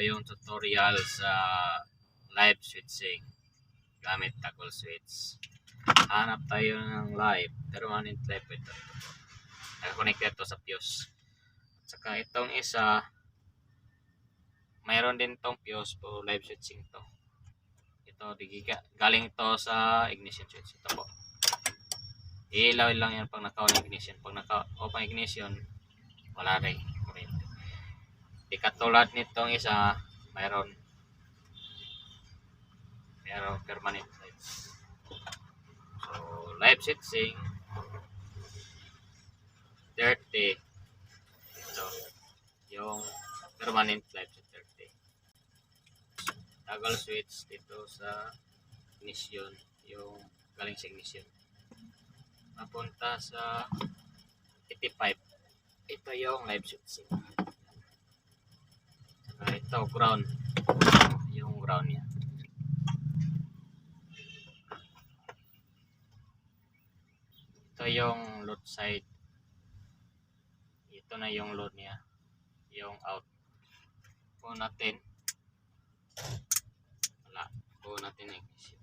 yung tutorial sa live switching gamit toggle switch. Hanap tayo ng live, permanent live ito. Nakakonect ito sa fuse. At saka itong isa, mayroon din tong fuse po live switching to. Ito, galing ito sa ignition switch. Ito po. Ilaw lang yan pag naka-on ignition. Pag naka-open ignition, wala rin kuryente. Di katulad nitong isa, mayroon permanent light. So, live switching 30. Ito, yung permanent light sa 30. Toggle switch dito sa ignition, yung galing sa ignition. Mapunta sa 85. Ito yung live switching. Ito ground, yung ground niya. Ito yung load side. Ito na yung load niya, yung out. Kung natin, wala. Kung natin ignition.